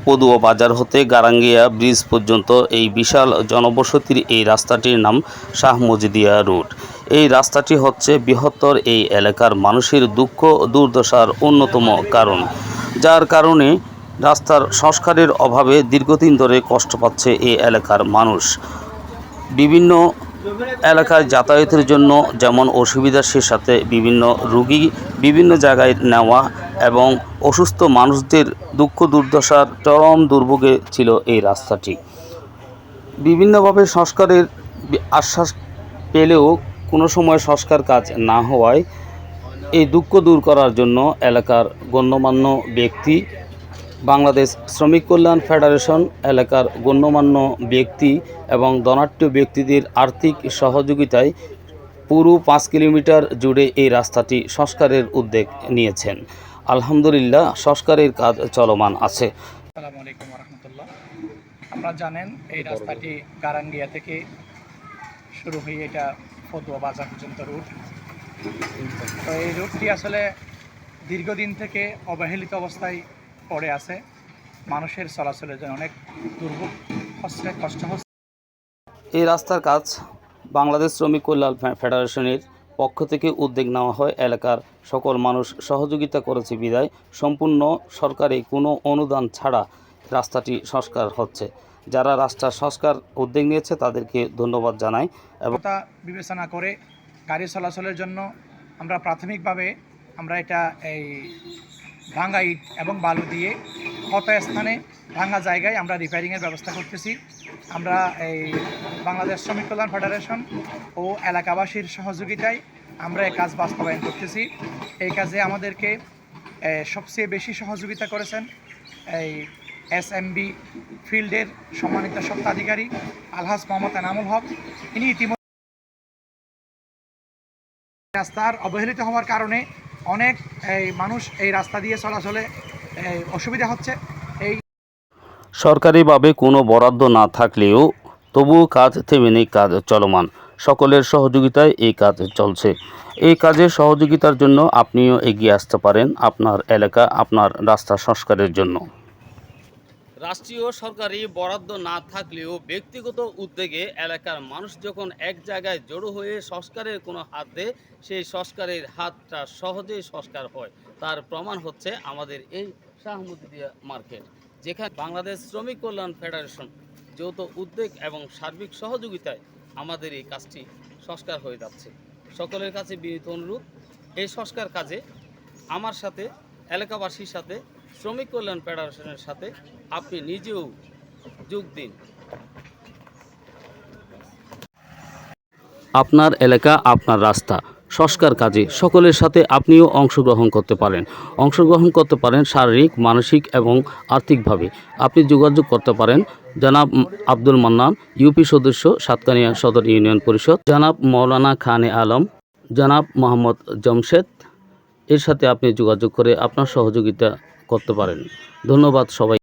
পদুয়া বাজার হতে গারাঙ্গিয়া ব্রিজ পর্যন্ত এই বিশাল জনবসতির এই রাস্তাটির নাম শাহ মজিদিয়া রোড। এই রাস্তাটি হচ্ছে বৃহত্তর এই এলাকার মানুষের দুঃখ দুর্দশার অন্যতম কারণ, যার কারণে রাস্তার সংস্কারের অভাবে দীর্ঘদিন ধরে কষ্ট পাচ্ছে এই এলাকার মানুষ। বিভিন্ন এলাকায় যাতায়াতের জন্য যেমন অসুবিধা, সে সাথে বিভিন্ন রোগী বিভিন্ন জায়গায় নেওয়া এবং অসুস্থ মানুষদের দুঃখ দুর্দশার চরম দুর্ভোগে ছিল এই রাস্তাটি। বিভিন্নভাবে সংস্কারের আশ্বাস পেলেও কোনো সময় সংস্কার কাজ না হওয়ায় এই দুঃখ দূর করার জন্য এলাকার গণ্যমান্য ব্যক্তি, বাংলাদেশ শ্রমিক কল্যাণ ফেডারেশন, এলাকার গণ্যমান্য ব্যক্তি এবং ধনাঢ্য ব্যক্তিদের আর্থিক সহযোগিতায় পুরো 5 কিলোমিটার জুড়ে এই রাস্তাটি সংস্কারের উদ্যোগ নিয়েছেন। আলহামদুলিল্লাহ, সংস্কারের কাজ চলমান আছে। আসসালামু আলাইকুম রহমতুল্লাহ। আপনারা জানেন এই রাস্তাটি গারাঙ্গিয়া থেকে শুরু হয়ে এটা পদুয়া বাজার পর্যন্ত রুট। তো এই রুটটি আসলে দীর্ঘদিন থেকে অবহেলিত অবস্থায় পড়ে আছে। মানুষের চলাচলের জন্য অনেক দুর্ভোগ হচ্ছে, কষ্ট হচ্ছে। এই রাস্তার কাজ বাংলাদেশ শ্রমিক কল্যাণ ফেডারেশনের পক্ষ থেকে উদ্যোগ নেওয়া হয়। এলাকার সকল মানুষ সহযোগিতা করেছে বিধায় সম্পূর্ণ সরকারি কোনো অনুদান ছাড়া রাস্তাটি সংস্কার হচ্ছে। যারা রাস্তা সংস্কার উদ্যোগ নিয়েছে তাদেরকে ধন্যবাদ জানাই। এবং তা বিবেচনা করে গাড়ি চলাচলের জন্য আমরা প্রাথমিকভাবে এটা এই ভাঙা ইট এবং বালু দিয়ে ক্ষত স্থানে ভাঙা জায়গায় আমরা রিপেয়ারিংয়ের ব্যবস্থা করতেছি। আমরা এই বাংলাদেশ শ্রমিক কল্যাণ ফেডারেশন ও এলাকাবাসীর সহযোগিতায় আমরা এই কাজ বাস্তবায়ন করতেছি। এই কাজে আমাদেরকে সবচেয়ে বেশি সহযোগিতা করেছেন এই SMB ফিল্ডের সম্মানিত স্বত্বাধিকারী আলহাজ মোহাম্মদ এনামুল হক। ইনি ইতিমধ্যে রাস্তার অবহেলিত হওয়ার কারণে অনেক মানুষ এই রাস্তা দিয়ে চলাচলে অসুবিধা হচ্ছে। এই সরকারিভাবে কোনো বরাদ্দ না থাকলেও তবুও কাজ থেমে নেই, কাজ চলমান। সকলের সহযোগিতায় এই কাজ চলছে। এই কাজের সহযোগিতার জন্য আপনিও এগিয়ে আসতে পারেন আপনার এলাকা, আপনার রাস্তা সংস্কারের জন্য। রাষ্ট্রীয় সরকারি বরাদ্দ না থাকলেও ব্যক্তিগত উদ্যোগে এলাকার মানুষ যখন এক জায়গায় জড়ো হয়ে সংস্কারের কোনো হাত দেয়, সেই সংস্কারের হাতটা সহজেই সংস্কার হয়। তার প্রমাণ হচ্ছে আমাদের এই শাহ মজিদিয়া মার্কেট, যেখানে বাংলাদেশ শ্রমিক কল্যাণ ফেডারেশন যৌথ উদ্যোগ এবং সার্বিক সহযোগিতায় আমাদের এই কাজটি সংস্কার হয়ে যাচ্ছে। সকলের কাছে বিনীত অনুরোধ, এই সংস্কার কাজে আমার সাথে, এলাকাবাসীর সাথে, শ্রমিক কল্যাণ ফেডারেশনের সাথে আপনি নিজেও যোগ দিন। আপনার এলাকা, আপনার রাস্তা সংস্কার কাজে সকলের সাথে আপনিও অংশগ্রহণ করতে পারেন শারীরিক, মানসিক এবং আর্থিকভাবে। আপনি যোগাযোগ করতে পারেন জনাব আব্দুল মান্নান, ইউপি সদস্য, সাতকানিয়া সদর ইউনিয়ন পরিষদ, জনাব মৌলানা খানে আলম, জনাব মোহাম্মদ জমশেদ। এর সাথে আপনি যোগাযোগ করে আপনার সহযোগিতা করতে পারেন। ধন্যবাদ সবাই।